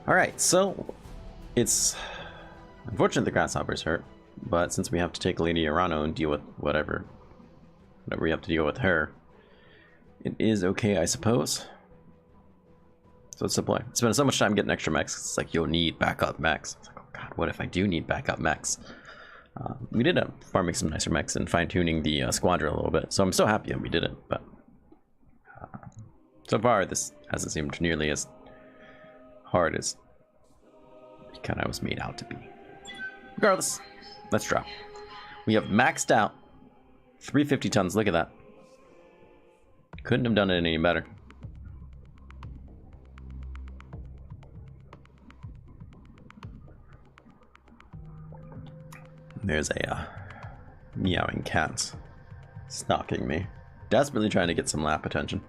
Alright, so it's unfortunate the grasshopper's hurt, but since we have to take Lady Arano and deal with whatever we have to deal with her, it is okay, I suppose. So it's simple. Spending so much time getting extra mechs. It's like, you'll need backup mechs. It's like, oh god, what if I do need backup mechs? We did farming some nicer mechs and fine-tuning the squadron a little bit, so I'm so happy that we did it, but so far this hasn't seemed nearly as hard as it kind of was made out to be. Regardless, let's drop. We have maxed out 350 tons, look at that. Couldn't have done it any better. There's a meowing cat stalking me, desperately trying to get some lap attention.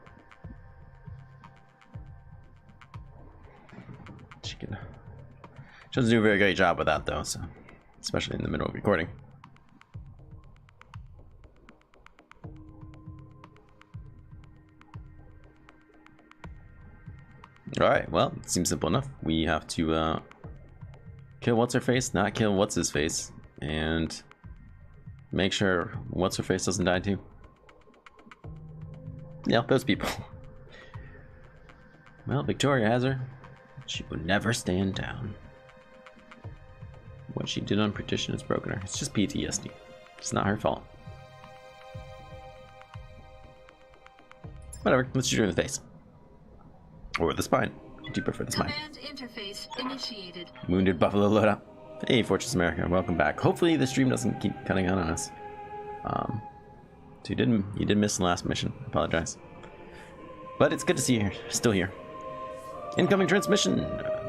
She doesn't do a very great job with that though, so especially in the middle of recording. Alright, well, it seems simple enough. We have to kill what's-her-face, not kill what's-his-face, and make sure what's-her-face doesn't die too. Yeah, those people. Well, Victoria has her. She will never stand down. What she did on partition has broken her. It's just PTSD. It's not her fault. Whatever, let's shoot her in the face. Or the spine. I do prefer the spine. Command interface initiated. Wounded Buffalo loadout. Hey, Fortress America, welcome back. Hopefully the stream doesn't keep cutting out on us. So you did miss the last mission. I apologize. But it's good to see you here. Still here. Incoming transmission.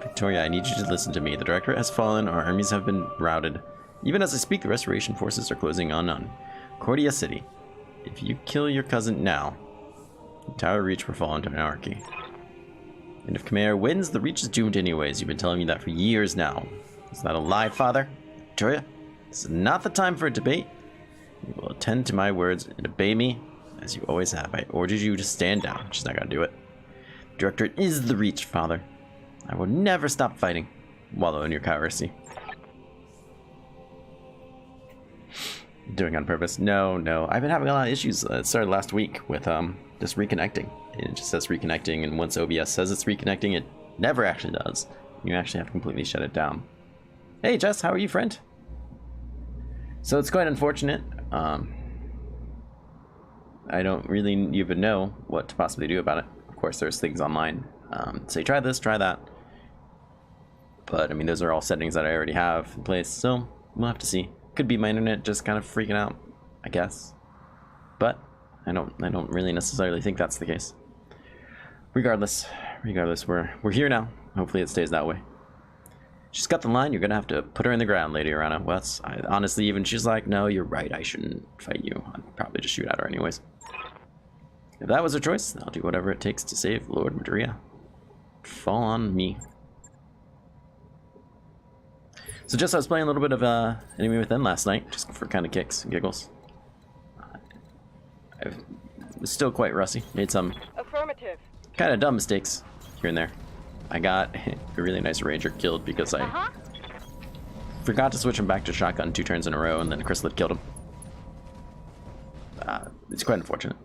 Victoria, I need you to listen to me. The Directorate has fallen. Our armies have been routed. Even as I speak, the Restoration forces are closing on Cordia City. If you kill your cousin now, the entire Reach will fall into anarchy. And if Khmer wins, the Reach is doomed anyways. You've been telling me that for years now. Is that a lie, Father? Victoria, this is not the time for a debate. You will attend to my words and obey me, as you always have. I ordered you to stand down. She's not gonna do it. The Directorate is the Reach, Father. I will never stop fighting. Wallow in your cowardice. Doing on purpose? No. I've been having a lot of issues. It started last week with just reconnecting. It just says reconnecting, and once OBS says it's reconnecting, it never actually does. You actually have to completely shut it down. Hey Jess, how are you, friend? So it's quite unfortunate. I don't really even know what to possibly do about it. Of course, there's things online. Say try this, try that. But I mean, those are all settings that I already have in place, so we'll have to see. Could be my internet just kind of freaking out, I guess. But I don't really necessarily think that's the case. Regardless, we're here now. Hopefully it stays that way. She's got the line. You're gonna have to put her in the ground, Lady Arana. Well, honestly, even she's like, no, you're right. I shouldn't fight you. I'd probably just shoot at her anyways. If that was her choice, then I'll do whatever it takes to save Lord Madria. Fall on me. So just I was playing a little bit of Enemy Within last night, just for kind of kicks and giggles. I was still quite rusty. Made some kind of dumb mistakes here and there. I got a really nice ranger killed because I forgot to switch him back to shotgun 2 turns in a row, and then Chrysalid killed him. It's quite unfortunate.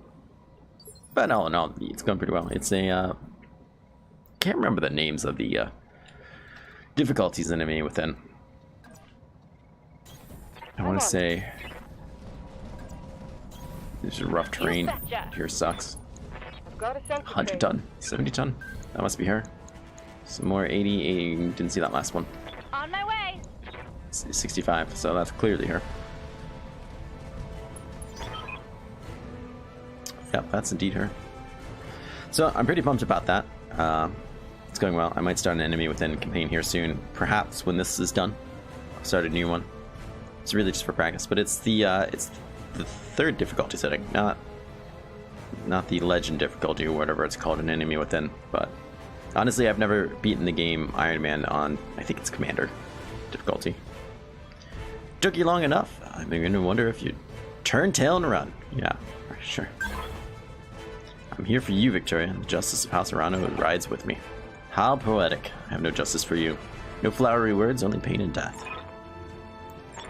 But all in all, it's going pretty well. It's a can't remember the names of the difficulties in Enemy Within. I want to say there's a rough terrain. Here sucks. 100 ton, 70 ton. That must be her. Some more 80. Didn't see that last one. On my way. 65. So that's clearly her. Yep, that's indeed her. So I'm pretty pumped about that. It's going well. I might start an Enemy Within campaign here soon. Perhaps when this is done, I'll start a new one. It's really just for practice, but it's the 3rd difficulty setting, not the legend difficulty or whatever it's called in Enemy Within. But honestly, I've never beaten the game Iron Man on, I think it's Commander difficulty. Took you long enough. I'm beginning to wonder if you'd turn tail and run. Yeah, sure. I'm here for you, Victoria. The justice of House Arano rides with me. How poetic. I have no justice for you. No flowery words, only pain and death.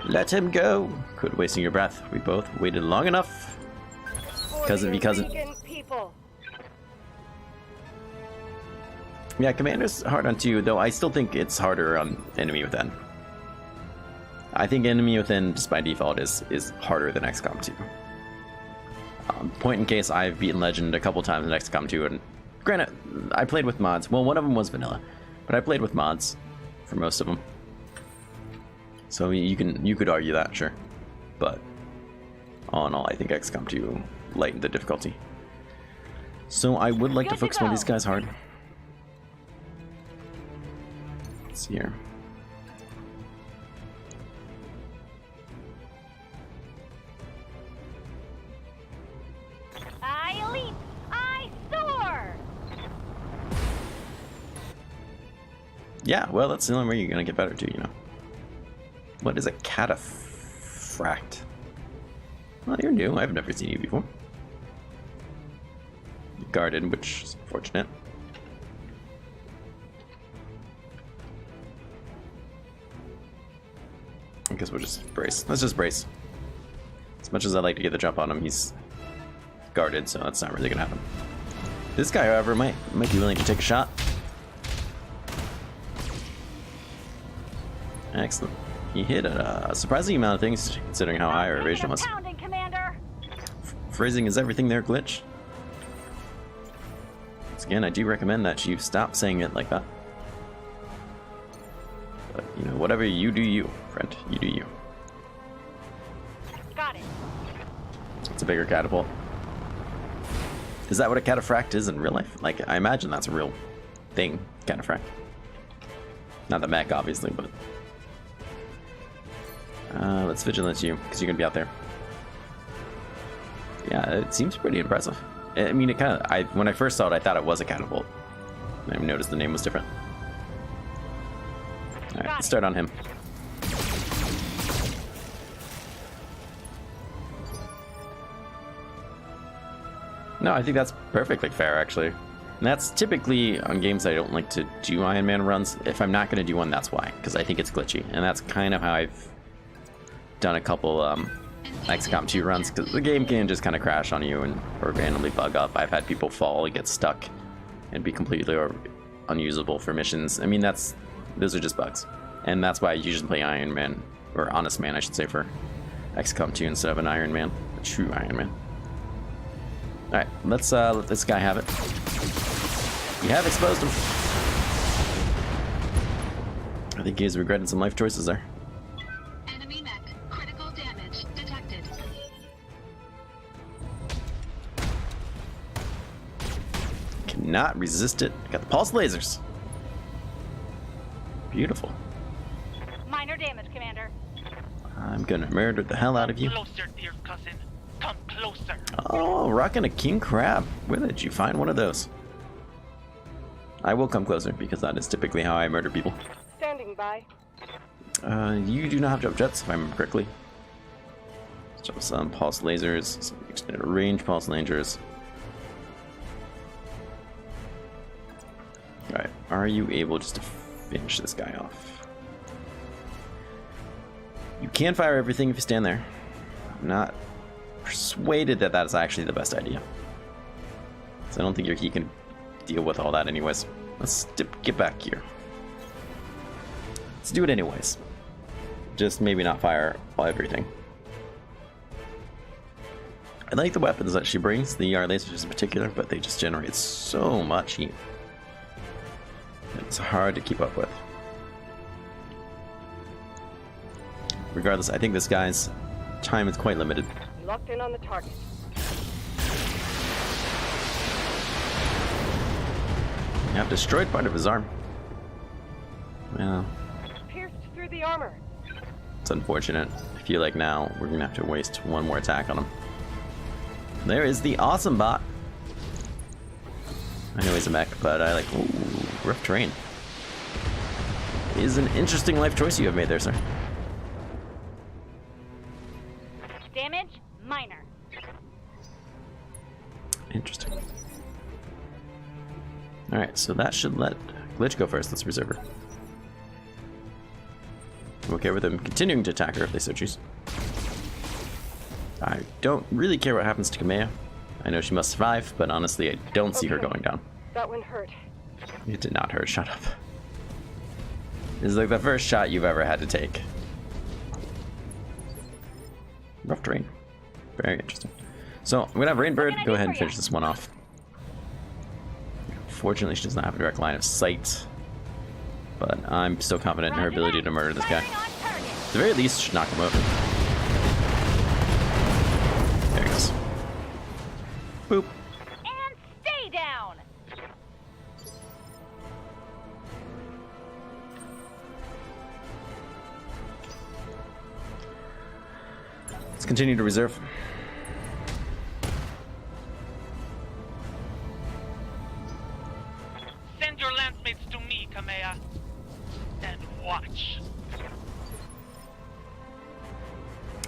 Let him go. Quit wasting your breath. We both waited long enough. Cousin, People. Yeah, Commander's hard on 2, though I still think it's harder on Enemy Within. I think Enemy Within, just by default, is harder than XCOM 2. Point in case, I've beaten Legend a couple times in XCOM 2, and granted, I played with mods. Well, one of them was vanilla, but I played with mods for most of them. So you could argue that, sure, but all in all, I think XCOM 2 lightened the difficulty. So I would like to focus on these guys hard. Let's see here. I leap, I soar. Yeah, well, that's the only way you're gonna get better too, you know. What is a cataphract? Well, you're new. I've never seen you before. Guarded, which is unfortunate. I guess we'll just brace. Let's just brace. As much as I'd like to get the jump on him, he's guarded, so that's not really gonna happen. This guy, however, might be willing to take a shot. Excellent. He hit a surprising amount of things, considering how high our evasion was. Phrasing is everything there, Glitch. Once again, I do recommend that you stop saying it like that. But, you know, whatever you do you, friend. You do you. Got it. It's a bigger catapult. Is that what a cataphract is in real life? Like, I imagine that's a real thing, cataphract. Not the mech, obviously, but... let's vigilance you, because you're going to be out there. Yeah, it seems pretty impressive. I mean, it kind of... when I first saw it, I thought it was a catapult. I noticed the name was different. Alright, let's start on him. No, I think that's perfectly fair, actually. And that's typically on games I don't like to do Iron Man runs. If I'm not going to do one, that's why, because I think it's glitchy. And that's kind of how I've done a couple XCOM 2 runs, because the game can just kind of crash on you or randomly bug up. I've had people fall and get stuck and be completely unusable for missions. I mean, those are just bugs. And that's why I usually play Iron Man, or Honest Man, I should say, for XCOM 2 instead of an Iron Man, a true Iron Man. Alright, let's let this guy have it. You have exposed him. I think he's regretted some life choices there. Enemy mech. Critical damage detected. Cannot resist it. Got the pulse lasers. Beautiful. Minor damage, Commander. I'm gonna murder the hell out of you. Closer, dear cousin. Come closer. Oh, rocking a king crab. Where did you find one of those? I will come closer, because that is typically how I murder people. Standing by. You do not have jump jets, if I remember correctly. So some pulse lasers, some extended range pulse lasers. Alright, are you able just to finish this guy off? You can fire everything if you stand there. I'm not persuaded that that is actually the best idea. So I don't think your key can deal with all that anyways. Let's get back here. Let's do it anyways. Just maybe not fire everything. I like the weapons that she brings, the ER lasers in particular, but they just generate so much heat. It's hard to keep up with. Regardless, I think this guy's time is quite limited. Locked in on the target. You have destroyed part of his arm. Well, Pierced through the armor. it's unfortunate. I feel like now we're gonna have to waste one more attack on him. There is the awesome bot. I know he's a mech, but I like... Ooh, rough terrain. Is an interesting life choice you have made there, sir. Damage, minor. Interesting. Alright, so that should let Glitch, go first. Let's reserve her. I'm okay with them continuing to attack her if they so choose. I don't really care what happens to Kamea. I know she must survive, but honestly, I don't see her going down. That one hurt. It did not hurt. Shut up. This is like the first shot you've ever had to take. Rough terrain. Very interesting. So, I'm going to have Rainbird go ahead and finish this one off. Fortunately, she does not have a direct line of sight. But I'm still confident in her ability to murder this guy. At the very least, should knock him over. There he goes. Boop. And stay down. Let's continue to reserve. Send your lancemates to me, Kamea. And watch.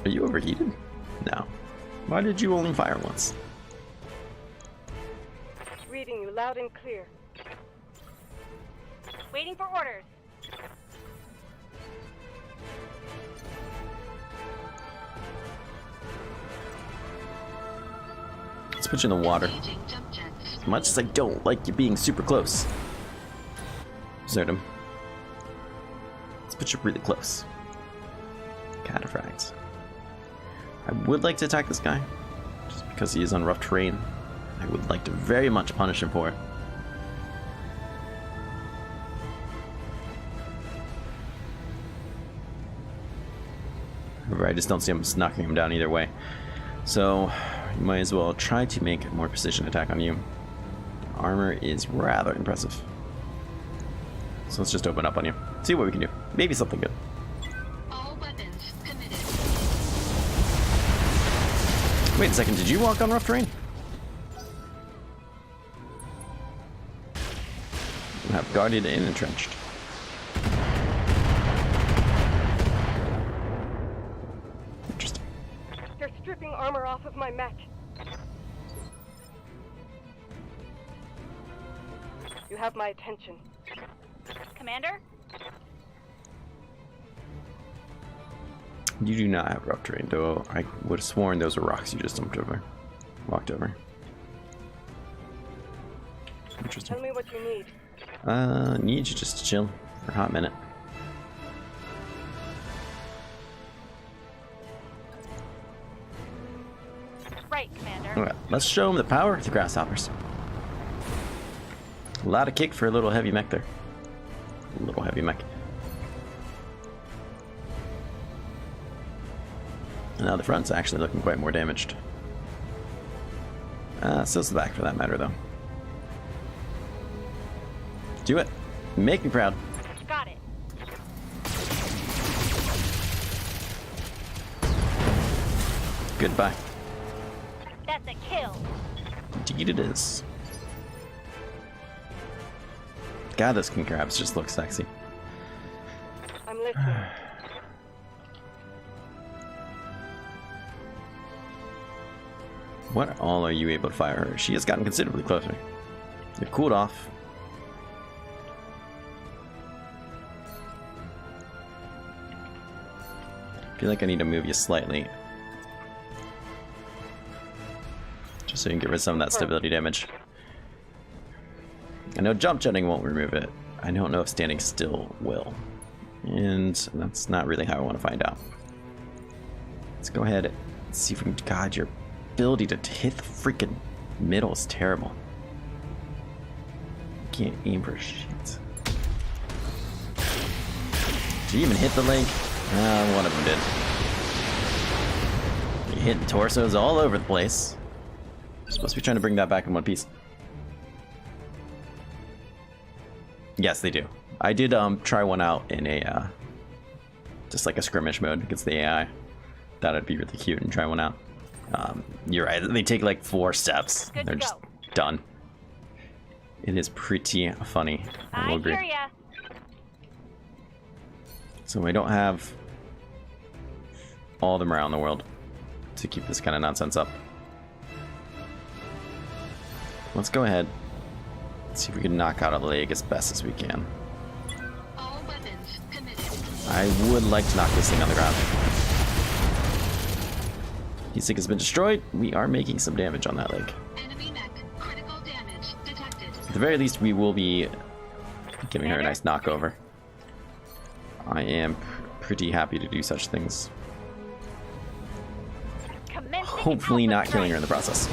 Are you overheated? No. Why did you only fire once? Reading you loud and clear. Waiting for orders. Let's put you in the water. Engaging jump jets. As much as I don't like you being super close. Absurdum. Let's put you really close. Cataphracts. I would like to attack this guy, just because he is on rough terrain. I would like to very much punish him for it. However, I just don't see him knocking him down either way. So, you might as well try to make a more precision attack on you. Armor is rather impressive. So let's just open up on you. See what we can do. Maybe something good. All weapons committed. Wait a second, did you walk on rough terrain? You have guarded and entrenched. Interesting. They're stripping armor off of my mech. You have my attention. Commander? You do not have rough terrain, though. I would have sworn those were rocks you just walked over. Interesting. Tell me what you need. Need you just to chill for a hot minute. Right, Commander. Alright, let's show them the power of the grasshoppers. A lot of kick for a little heavy mech there. A little heavy mech. And now the front's actually looking quite more damaged. So's the back for that matter, though. Do it. Make me proud. Got it. Goodbye. That's a kill. Indeed it is. God, those king crabs just look sexy. I'm listening. What all are you able to fire her? She has gotten considerably closer. You've cooled off. I feel like I need to move you slightly. Just so you can get rid of some of that stability damage. I know jump jetting won't remove it. I don't know if standing still will. And that's not really how I want to find out. Let's go ahead and see if we can... God, your ability to hit the freaking middle is terrible. Can't aim for shit. Did you even hit the leg? One of them did. You're hitting torsos all over the place. You're supposed to be trying to bring that back in one piece. Yes, they do. I did try one out in a just like a skirmish mode against the AI. Thought it'd be really cute and try one out. You're right. They take like 4 steps. They're just done. It is pretty funny. I will agree. Hear ya. So we don't have all the morale in the world to keep this kind of nonsense up. Let's go ahead Let's see if we can knock out a leg as best as we can. All weapons committed. I would like to knock this thing on the ground. His stick has been destroyed. We are making some damage on that leg. Enemy mech. Critical damage detected. At the very least, we will be giving her a nice knockover. I am pretty happy to do such things. Hopefully not killing her in the process.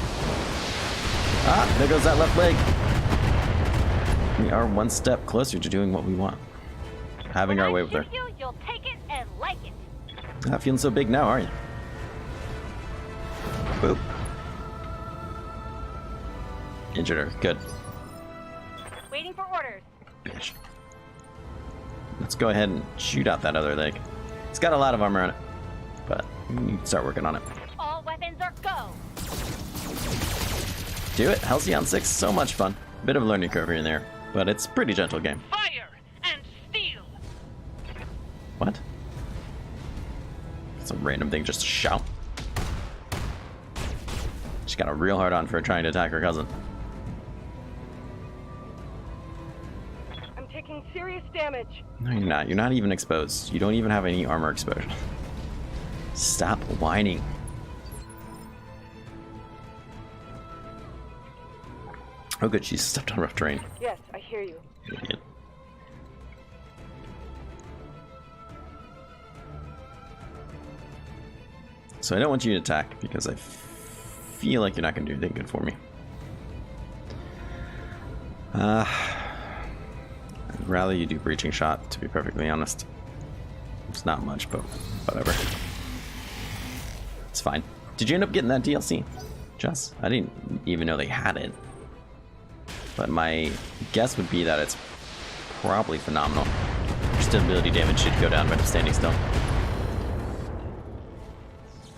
Ah, there goes that left leg. We are one step closer to doing what we want. Having our way with her. You'll take it and like it. Not feeling so big now, are you? Boop. Injured her. Good. Waiting for orders. Bitch. Let's go ahead and shoot out that other leg. It's got a lot of armor on it, but we need to start working on it. All weapons are go. Do it. Halcyon 6, so much fun. Bit of a learning curve here and there, but it's a pretty gentle game. Fire and steel. What? Some random thing just to shout. She got a real hard on for trying to attack her cousin. I'm taking serious damage. No, you're not. You're not even exposed. You don't even have any armor exposure. Stop whining. Oh good, she stepped on rough terrain. Yes, I hear you. Idiot. So I don't want you to attack because I feel like you're not going to do anything good for me. I'd rather you do breaching shot, to be perfectly honest. It's not much, but whatever. It's fine. Did you end up getting that DLC, Jess? I didn't even know they had it. But my guess would be that it's probably phenomenal. Your stability damage should go down by standing still.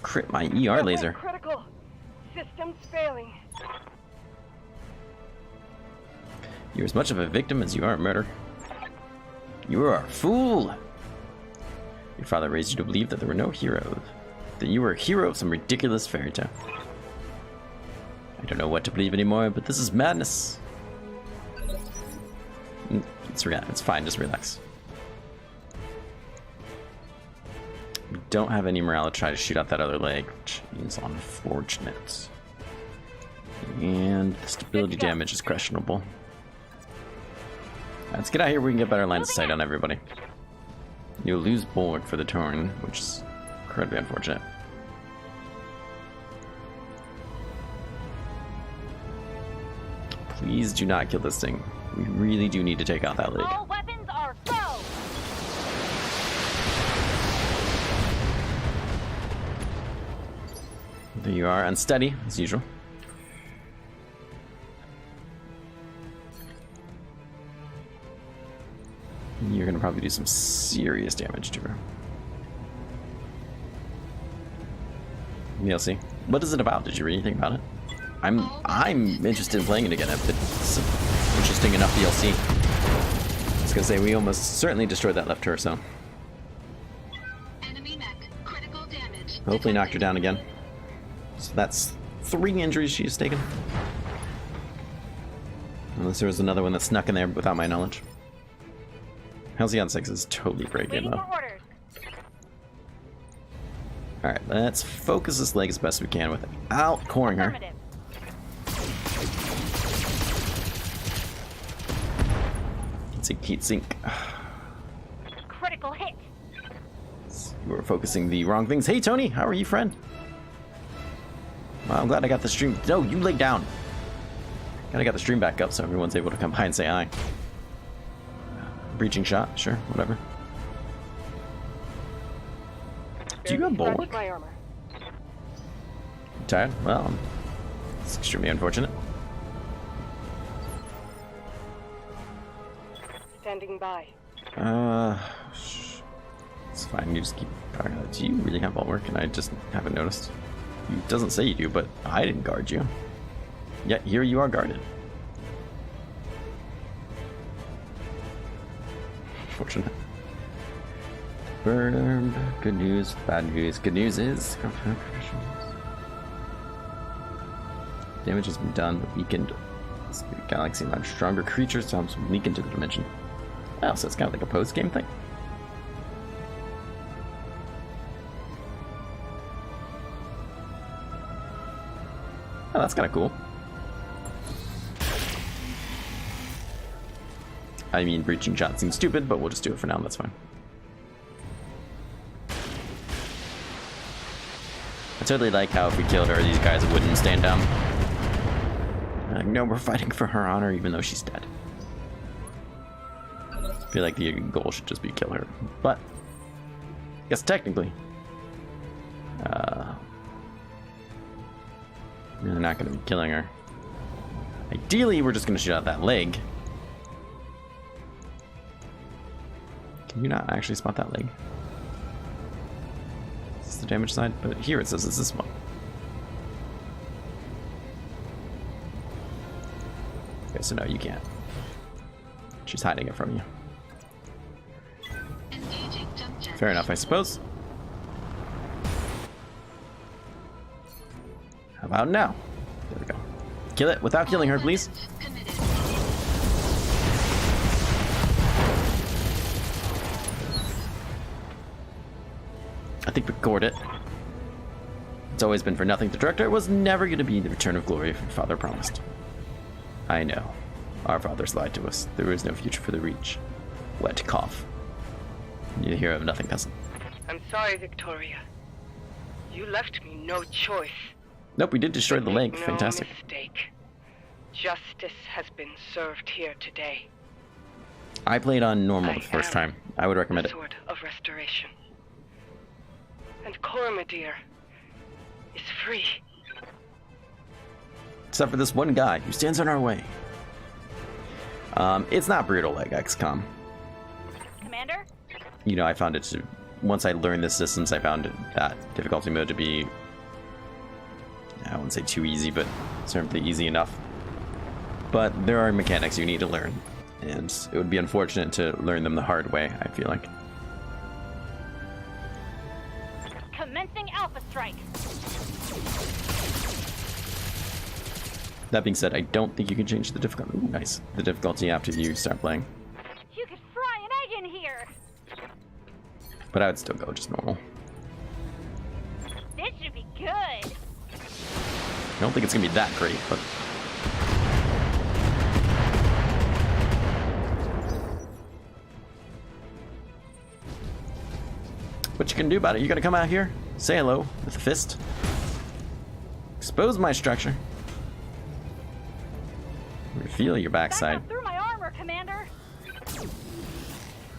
Crit my ER laser. Critical. Systems failing. You're as much of a victim as you are a murderer. You are a fool! Your father raised you to believe that there were no heroes. That you were a hero of some ridiculous fairy tale. I don't know what to believe anymore, but this is madness. It's fine, just relax. We don't have any morale to try to shoot out that other leg, which is unfortunate. And stability damage is questionable. Let's get out here. We can get better lines of sight on everybody. You'll lose bulwark for the turn, which is incredibly unfortunate. Please do not kill this thing. We really do need to take out that leg. All weapons are go. There you are, unsteady as usual. You're gonna probably do some serious damage to her. We'll see. What is it about? Did you read anything about it? I'm interested in playing it again. If it's interesting enough DLC. I was gonna say we almost certainly destroyed that left torso. Enemy mech. Critical damage. Hopefully knocked her down again. So that's 3 injuries she's taken. Unless there was another one that snuck in there without my knowledge. Halcyon 6 is totally a great game though. Alright, let's focus this leg as best we can without coring her. Heat sink. Critical hit. We're focusing the wrong things. Hey Tony, how are you, friend? Well, I'm glad I got the stream. No, you lay down. Glad I got the stream back up so everyone's able to come by and say hi. Breaching shot, sure, whatever. Do you have bulwark? My armor. Tired? Well, it's extremely unfortunate. Standing by. It's fine. You just keep powering out. Do you really have bulwark? And I just haven't noticed. It doesn't say you do, but I didn't guard you. Yet here you are guarded. Fortunate. Burn. Good news. Bad news. Good news is damage has been done, but weakened This galaxy and stronger creatures sounds leak into the dimension. Oh, so it's kind of like a post-game thing. Oh, that's kind of cool. I mean, breaching shot seems stupid, but we'll just do it for now. That's fine. I totally like how if we killed her, these guys wouldn't stand down. Like, no, we're fighting for her honor, even though she's dead. I feel like the goal should just be kill her, but I guess technically, we're not going to be killing her. Ideally, we're just going to shoot out that leg. Can you not actually spot that leg? Is this the damage side? But here it says it's this one. Okay, so no, you can't. She's hiding it from you. Engaging jump jets. Fair enough, I suppose. How about now? There we go. Kill it without killing her, please. Committed. I think we scored it. It's always been for nothing. The director was never going to be the return of glory Father promised. I know. Our fathers lied to us. There is no future for the Reach. Wet cough. You're the hero of nothing, cousin. I'm sorry, Victoria. You left me no choice. Nope, we did destroy the leg. No Fantastic. mistake. Justice has been served here today. I played on normal I the first am time. I would recommend the it. Sword of Restoration. And Cormadir is free. Except for this one guy who stands in our way. It's not brutal like XCOM. Commander? You know, I found it to... Once I learned the systems, I found that difficulty mode to be... I wouldn't say too easy, but certainly easy enough. But there are mechanics you need to learn. And it would be unfortunate to learn them the hard way, I feel like. Commencing Alpha Strike. That being said, I don't think you can change the difficulty. Ooh, nice. The difficulty after you start playing. You could fry an egg in here. But I would still go just normal. This should be good. I don't think it's gonna be that great, but... What you can do about it? You gotta come out here, say hello with a fist, expose my structure, reveal your backside. Back up through my armor, Commander.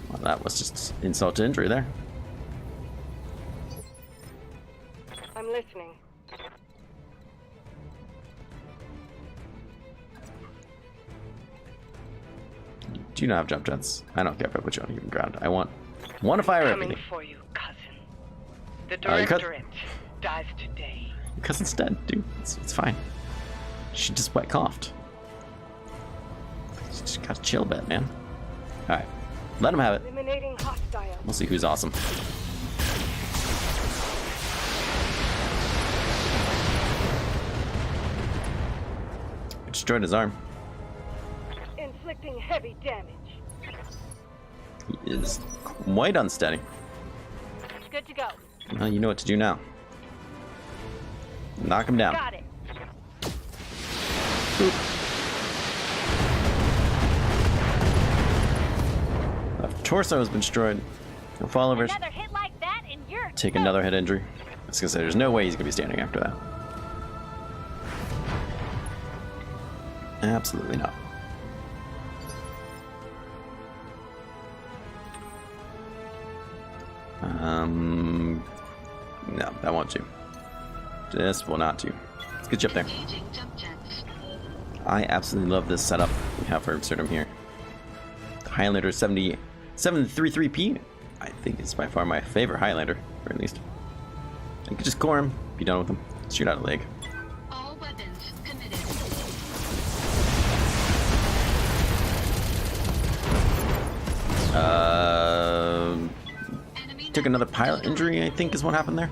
Well, that was just insult to injury there. I'm listening. Do you not have jump jets? I don't care if I put you on even ground. I want to fire Coming everything. for you, cousin. The Your Directorate dies today. Your cousin's dead, dude. It's fine. She just wet coughed. Just gotta chill a bit, man. Alright. Let him have it. Eliminating hostile. We'll see who's awesome. Destroyed his arm. Inflicting heavy damage. He is quite unsteady. Good to go. Well, you know what to do now. Knock him down. Got it. Boop. Left torso has been destroyed. He'll fall over. Another hit like that and you're Take toast. another head injury. I was gonna say, there's no way he's gonna be standing after that. Absolutely not. No, that won't do. This will not do. Let's get you up there. Engaging jump jets. I absolutely love this setup we have for Absurdum here. The Highlander 7733P, I think is by far my favorite Highlander, or at least. You can just core him, be done with him, shoot out a leg. All weapons committed. Enemy Took another pilot injury, I think is what happened there.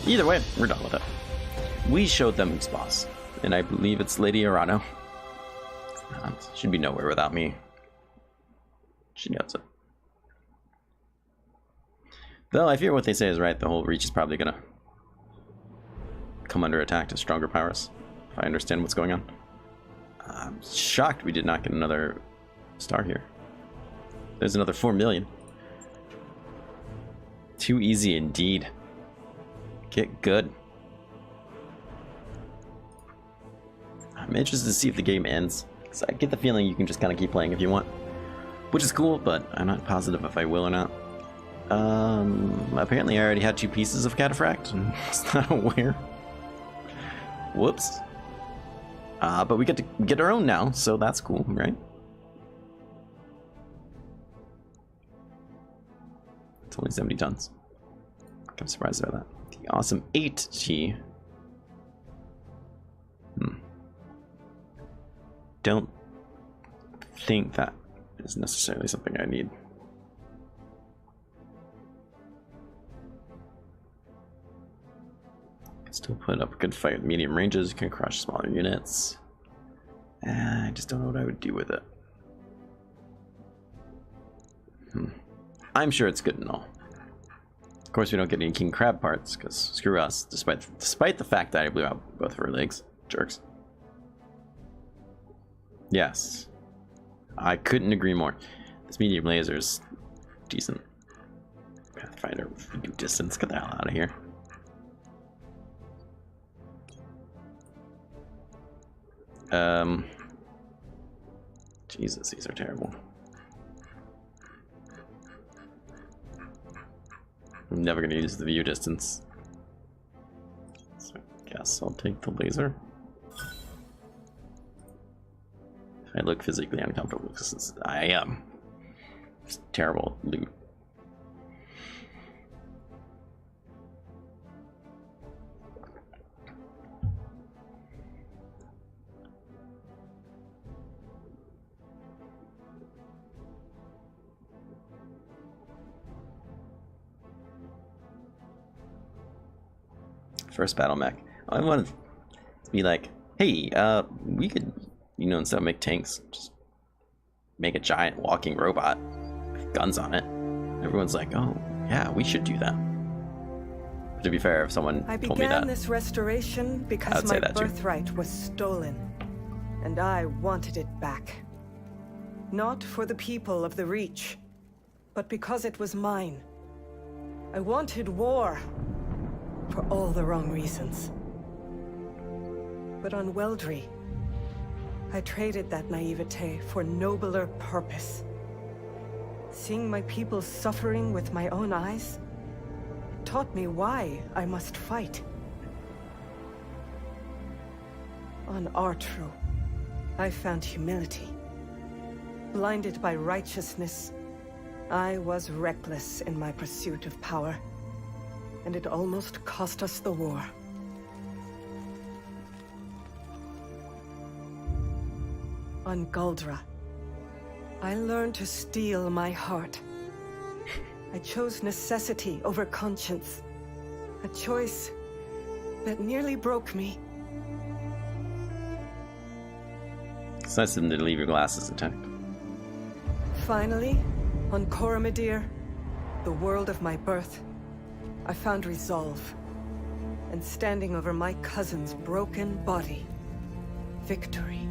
Either way, we're done with it. We showed them who's boss, and I believe it's Lady Arano. Should be nowhere without me. She knows it. Though I fear what they say is right. The whole Reach is probably gonna come under attack to stronger powers, if I understand what's going on. I'm shocked we did not get another star here. There's another 4 million. Too easy indeed. Get good. I'm interested to see if the game ends, because I get the feeling you can just kind of keep playing if you want, which is cool, but I'm not positive if I will or not. Apparently I already had 2 pieces of cataphract and I was not aware. Whoops. But we get to get our own now, so that's cool, right? It's only 70 tons. I'm surprised by that. The awesome 8G. Don't think that is necessarily something I need. Can still put up a good fight with medium ranges, can crush smaller units. I just don't know what I would do with it. I'm sure it's good and all. Of course, we don't get any king crab parts, because screw us, despite the fact that I blew out both of her legs. Jerks. Yes. I couldn't agree more. This medium laser's decent. Pathfinder, do distance, get the hell out of here. Jesus, these are terrible. I'm never gonna use the view distance. So I guess I'll take the laser. I look physically uncomfortable because I am. It's terrible loot. First battle mech. I want to be like, hey, we could, you know, instead of make tanks, just make a giant walking robot with guns on it. Everyone's like, oh, yeah, we should do that. But to be fair, if someone told me that, I began this restoration because my birthright was stolen, and I wanted it back. Not for the people of the Reach, but because it was mine. I wanted war. For all the wrong reasons. But on Weldry, I traded that naivete for nobler purpose. Seeing my people suffering with my own eyes, it taught me why I must fight. On Artru, I found humility. Blinded by righteousness, I was reckless in my pursuit of power. And it almost cost us the war. On Guldra, I learned to steel my heart. I chose necessity over conscience. A choice that nearly broke me. It's nice of them to leave your glasses intact. Finally, on Coromidere, the world of my birth, I found resolve, and standing over my cousin's broken body, victory.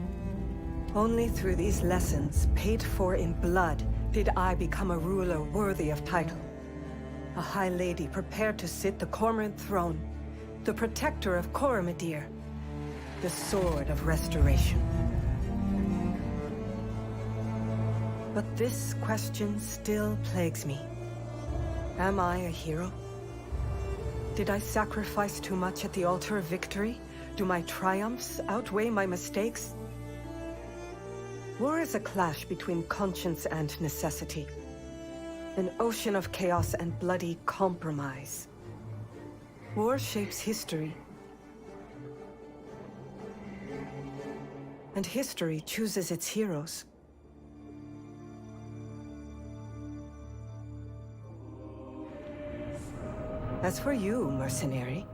Only through these lessons, paid for in blood, did I become a ruler worthy of title. A high lady prepared to sit the Cormorant throne, the protector of Coromidere, the sword of restoration. But this question still plagues me. Am I a hero? Did I sacrifice too much at the altar of victory? Do my triumphs outweigh my mistakes? War is a clash between conscience and necessity. An ocean of chaos and bloody compromise. War shapes history. And history chooses its heroes. As for you, mercenary,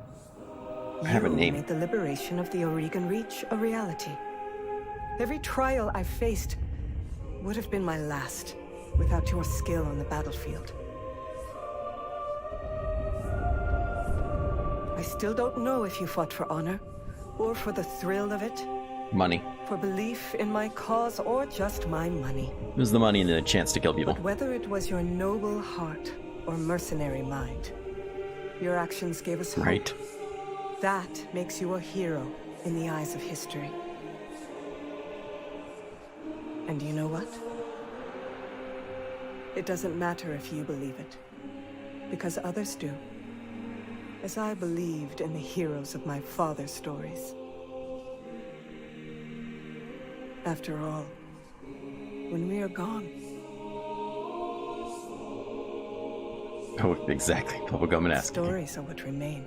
I have a name. made the liberation of the Oregon Reach a reality. Every trial I faced would have been my last without your skill on the battlefield. I still don't know if you fought for honor, or for the thrill of it, Money. for belief in my cause, or just my money. It was the money and the chance to kill people. But whether it was your noble heart or mercenary mind, your actions gave us hope. Right. That makes you a hero in the eyes of history. And you know what? It doesn't matter if you believe it, because others do. As I believed in the heroes of my father's stories. After all, when we are gone... Oh, exactly. Bubblegum and ass. Stories are what remain.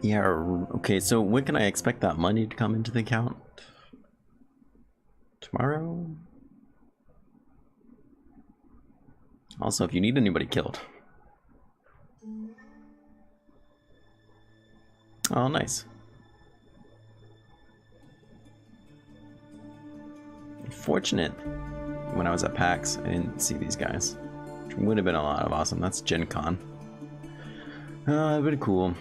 Yeah, okay, so when can I expect that money to come into the account? Tomorrow? Also, if you need anybody killed. Oh, nice. Unfortunate, when I was at PAX, I didn't see these guys. Which would have been a lot of awesome. That's Gen Con. Pretty cool.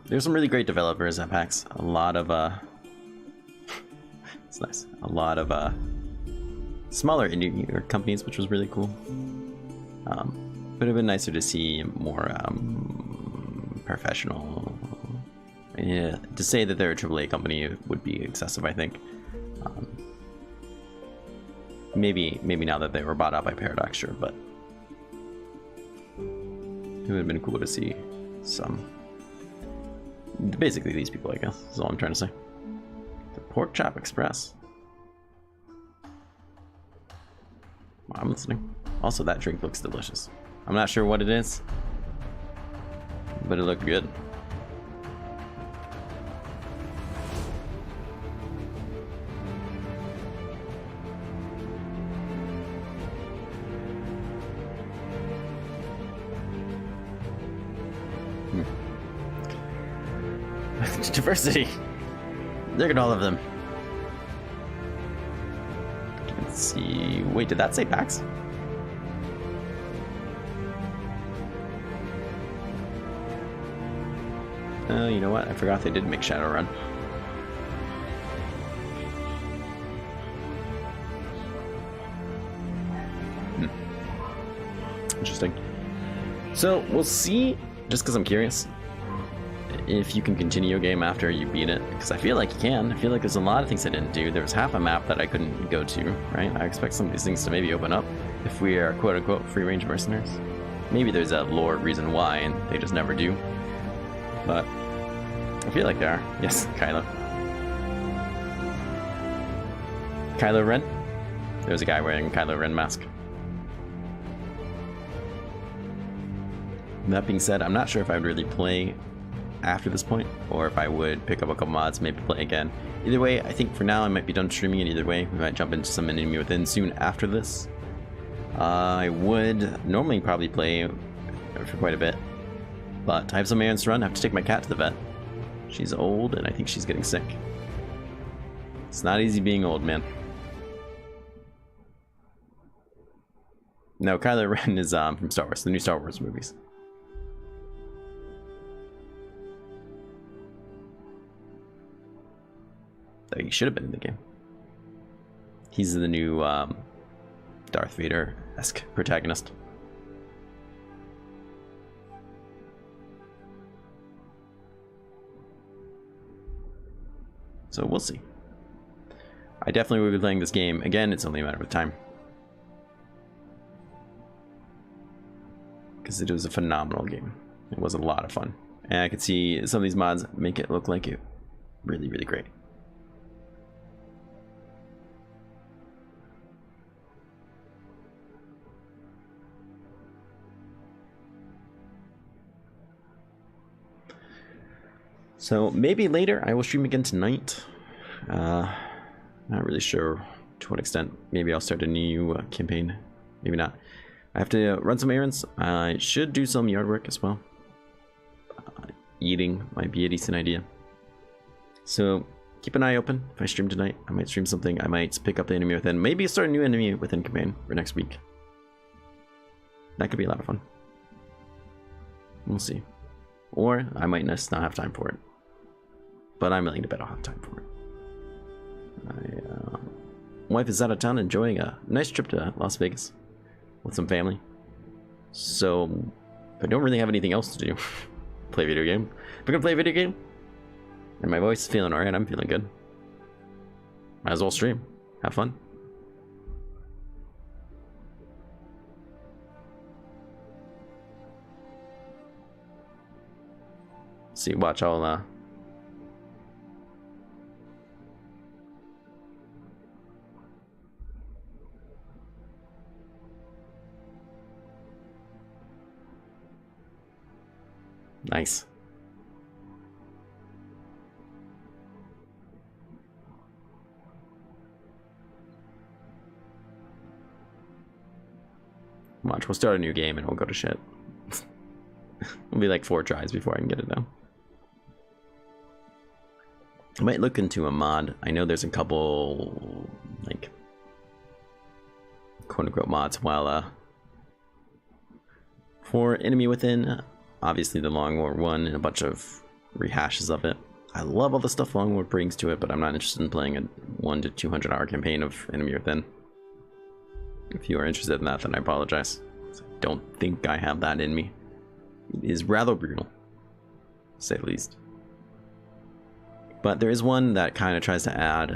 There's some really great developers at PAX. A lot of, it's nice. A lot of, smaller indie companies, which was really cool. But it'd been nicer to see more, professional. Yeah, to say that they're a AAA company would be excessive, I think. Maybe now that they were bought out by Paradox, sure, but it would have been cool to see some. Basically, these people, I guess, is all I'm trying to say. The Pork Chop Express. I'm listening. Also, that drink looks delicious. I'm not sure what it is, but it looked good. Diversity. Look at all of them. Let's see. Wait, did that say PAX? Oh, you know what? I forgot they did make Shadowrun. Interesting. So we'll see. Just because I'm curious. If you can continue a game after you beat it, because I feel like you can. I feel like there's a lot of things I didn't do. There was half a map that I couldn't go to, right? I expect some of these things to maybe open up if we are quote-unquote free-range mercenaries. Maybe there's a lore reason why, and they just never do. But I feel like they are. Yes, Kylo. Kylo Ren? There's a guy wearing a Kylo Ren mask. That being said, I'm not sure if I would really play after this point, or if I would pick up a couple mods, maybe play again. Either way, I think for now I might be done streaming it either way. We might jump into some Enemy Within soon after this. I would normally probably play for quite a bit, but I have some errands to run. I have to take my cat to the vet. She's old and I think she's getting sick. It's not easy being old, man. No, Kylo Ren is from Star Wars, the new Star Wars movies. He should have been in the game. He's the new Darth Vader-esque protagonist. So we'll see. I definitely will be playing this game. Again, it's only a matter of time. Because it was a phenomenal game. It was a lot of fun. And I could see some of these mods make it look like it really, really great. So maybe later I will stream again tonight. Not really sure to what extent. Maybe I'll start a new campaign. Maybe not. I have to run some errands. I should do some yard work as well. Eating might be a decent idea. So keep an eye open. If I stream tonight, I might stream something. I might pick up the enemy within. Maybe start a new enemy within campaign for next week. That could be a lot of fun. We'll see. Or I might just not have time for it. But I'm willing to bet I'll have time for it. My wife is out of town enjoying a nice trip to Las Vegas with some family. So I don't really have anything else to do. Play a video game. If we're gonna play a video game, and my voice is feeling alright, I'm feeling good. Might as well stream. Have fun. See, watch, I'll nice. Watch, we'll start a new game and we'll go to shit. It'll be like 4 tries before I can get it done. I might look into a mod. I know there's a couple, like, quote-unquote mods, while, for Enemy Within, obviously the Long War 1 and a bunch of rehashes of it. I love all the stuff Long War brings to it, but I'm not interested in playing a 1 to 200 hour campaign of Enemy Within. If you are interested in that, then I apologize. I don't think I have that in me. It is rather brutal, to say the least. But there is one that kind of tries to add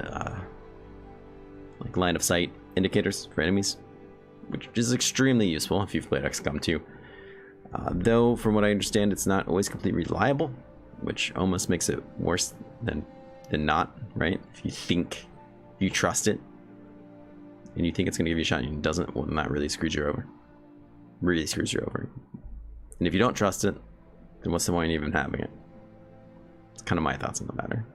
like line of sight indicators for enemies, which is extremely useful if you've played XCOM 2. Though, from what I understand, it's not always completely reliable, which almost makes it worse than not, right? If you think you trust it, and you think it's going to give you a shot and it doesn't, well, then that really screws you over. Really screws you over. And if you don't trust it, then what's the point of even having it? It's kind of my thoughts on the matter.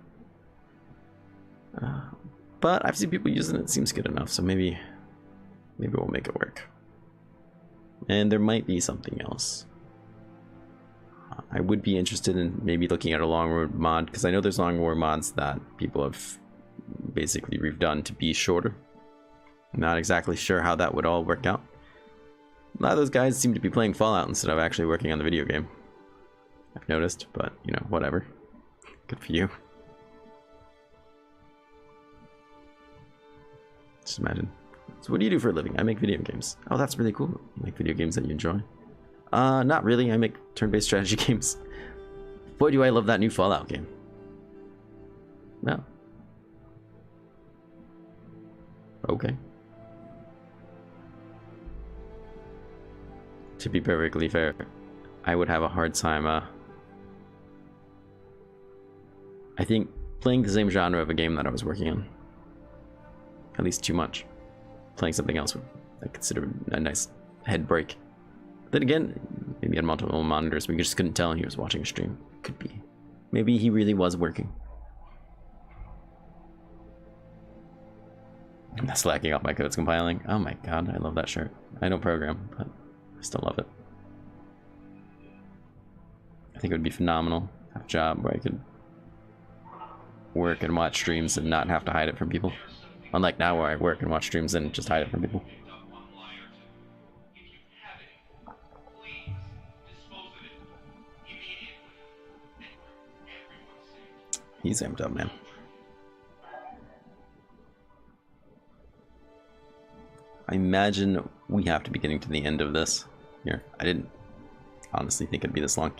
But I've seen people using it. It seems good enough, so maybe we'll make it work. And there might be something else. I would be interested in maybe looking at a Long War mod, because I know there's Long War mods that people have basically redone to be shorter. I'm not exactly sure how that would all work out. A lot of those guys seem to be playing Fallout instead of actually working on the video game, I've noticed, but you know, whatever. Good for you. Just imagine. So what do you do for a living? I make video games. Oh, that's really cool. You make video games that you enjoy? Not really. I make turn-based strategy games. Boy, do I love that new Fallout game. No. Okay. To be perfectly fair, I would have a hard time, I think playing the same genre of a game that I was working on. At least too much. Playing something else would, I consider, a nice head break. Then again, maybe he had multiple monitors, we just couldn't tell he was watching a stream. Could be. Maybe he really was working. I'm not slacking off my code's compiling. Oh my god, I love that shirt. I don't program, but I still love it. I think it would be phenomenal. Have a job where I could work and watch streams and not have to hide it from people. Unlike now where I work and watch streams and just hide it from people. He's amped up, man. I imagine we have to be getting to the end of this here. I didn't honestly think it'd be this long.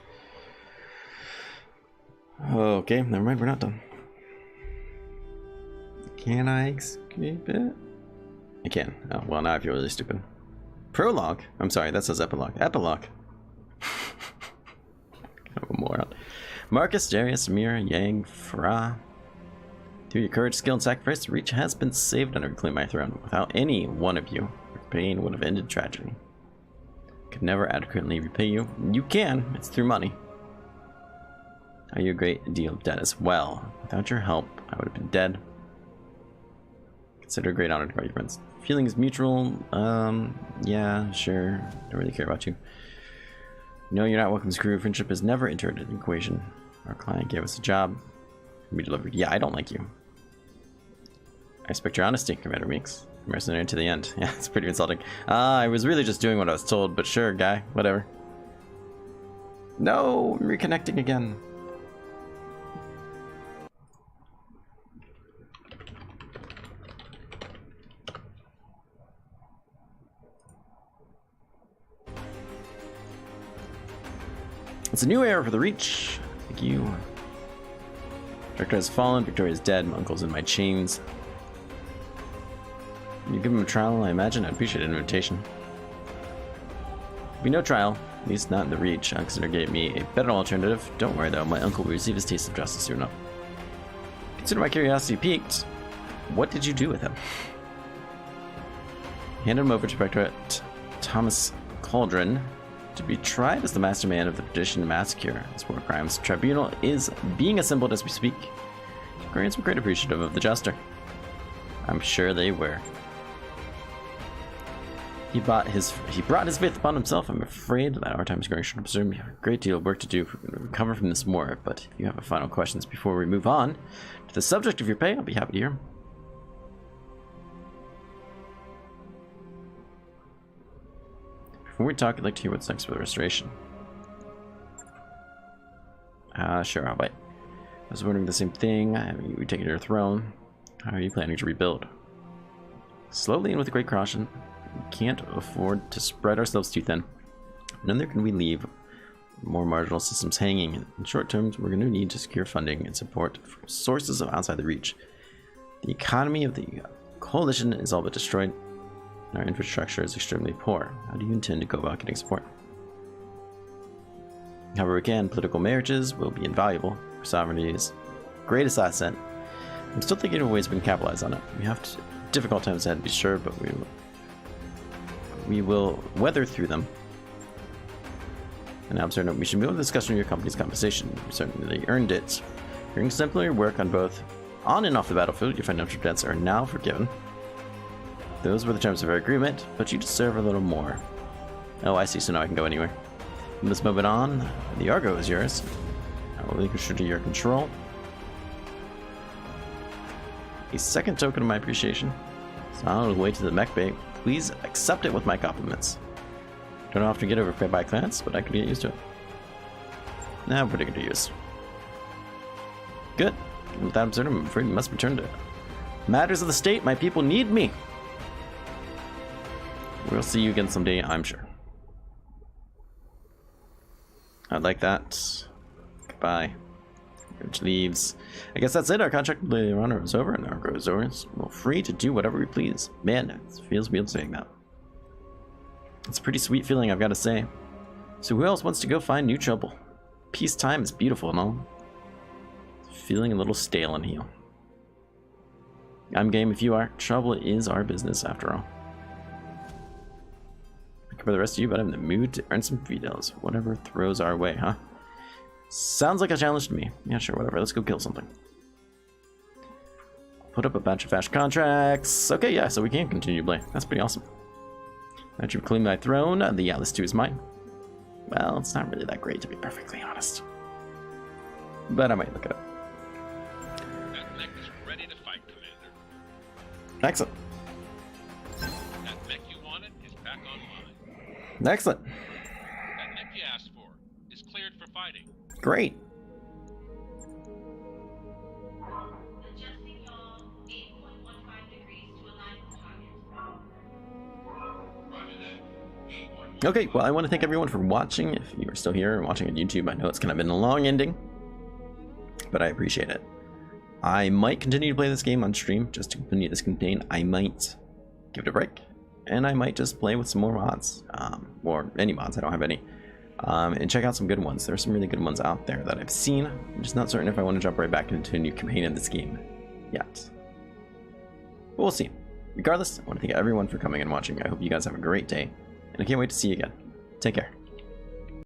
Okay, never mind, we're not done. Can I escape it? I can. Oh, well, now I feel really stupid. Prologue? I'm sorry, that says epilogue. Epilogue. Kind of a moron. Marcus, Darius, Mira, Yang, Fra. Through your courage, skill, and sacrifice, Reach has been saved and I reclaim my throne. Without any one of you, your pain would have ended tragedy. Could never adequately repay you. You can. It's through money. Are you a great deal of debt as well? Without your help, I would have been dead. Consider a great honor to call you friends. Feelings mutual. Yeah, sure. Don't really care about you. No, you're not welcome to crew. Friendship has never entered an equation. Our client gave us a job. Be delivered. Yeah, I don't like you. I respect your honesty, Commander Meeks. Mercenary to the end. Yeah, it's pretty insulting. I was really just doing what I was told, but sure, guy. Whatever. No! I'm reconnecting again. It's a new era for the Reach. Thank you. Director has fallen, Victoria's dead, my uncle's in my chains. You give him a trial, I imagine? I'd appreciate an invitation. There'll be no trial, at least not in the Reach. Exeter gave me a better alternative. Don't worry though, my uncle will receive his taste of justice soon enough. Consider my curiosity piqued. What did you do with him? Handed him over to Inspector Thomas Cauldron to be tried as the mastermind of the Perdition Massacre. This war crimes tribunal is being assembled as we speak. Koreans were great appreciative of the jester. I'm sure they were. He brought his faith upon himself. I'm afraid that our time is growing short. We have a great deal of work to do to recover from this war, but if you have final questions before we move on to the subject of your pay, I'll be happy to hear them. Before we talk, I'd like to hear what's next for the restoration. Sure, I'll wait. I was wondering the same thing. You taking your throne. How are you planning to rebuild? Slowly and with great caution. We can't afford to spread ourselves too thin. Neither can we leave more marginal systems hanging. In short terms, we're going to need to secure funding and support from sources of outside the Reach. The economy of the coalition is all but destroyed. Our infrastructure is extremely poor. How do you intend to go about getting support? However we can, political marriages will be invaluable. Our sovereignty is greatest asset. I'm still thinking of ways we can capitalize on it. We have difficult times ahead to be sure, but we will weather through them. And Absurdum, we should move on to discussion of your company's compensation. You certainly earned it. Your exemplary work on and off the battlefield, your financial debts are now forgiven. Those were the terms of our agreement, but you deserve a little more. Oh, I see, so now I can go anywhere. From this moment on, the Argo is yours. I will relinquish it to your control. A second token of my appreciation. So on the way to the mech bay, please accept it with my compliments. Don't often get overfed by clients, but I could get used to it. Now, pretty good to use. Good. With that Absurdum, I'm afraid we must return to matters of the state. My people need me. We'll see you again someday, I'm sure. I'd like that. Goodbye. Which leaves. I guess that's it. Our contract with the runner is over, and our Argo is over. We're free to do whatever we please. Man, it feels weird saying that. It's a pretty sweet feeling, I've got to say. So who else wants to go find new trouble? Peacetime is beautiful and all. Feeling a little stale in here. I'm game if you are. Trouble is our business after all. For the rest of you, but I'm in the mood to earn some feudals. Whatever throws our way, huh? Sounds like a challenge to me. Yeah, sure, whatever. Let's go kill something. Put up a bunch of fast contracts. Okay, yeah, so we can continue to play. That's pretty awesome. Now that you've claimed my throne, the Atlas 2 is mine. Well, it's not really that great, to be perfectly honest. But I might look it up. That mech is ready to fight, Commander. Excellent. That mech you wanted is back online. Excellent. That mech you asked for is cleared for fighting. Great. Adjusting yaw 8.15 degrees to align with target. Okay, well, I want to thank everyone for watching. If you are still here and watching on YouTube, I know it's kind of been a long ending, but I appreciate it. I might continue to play this game on stream just to continue this campaign. I might give it a break, and I might just play with some more mods, or any mods. I don't have any. And check out some good ones. There are some really good ones out there that I've seen. I'm just not certain if I want to jump right back into a new campaign in this game yet. But we'll see. Regardless, I want to thank everyone for coming and watching. I hope you guys have a great day, and I can't wait to see you again. Take care.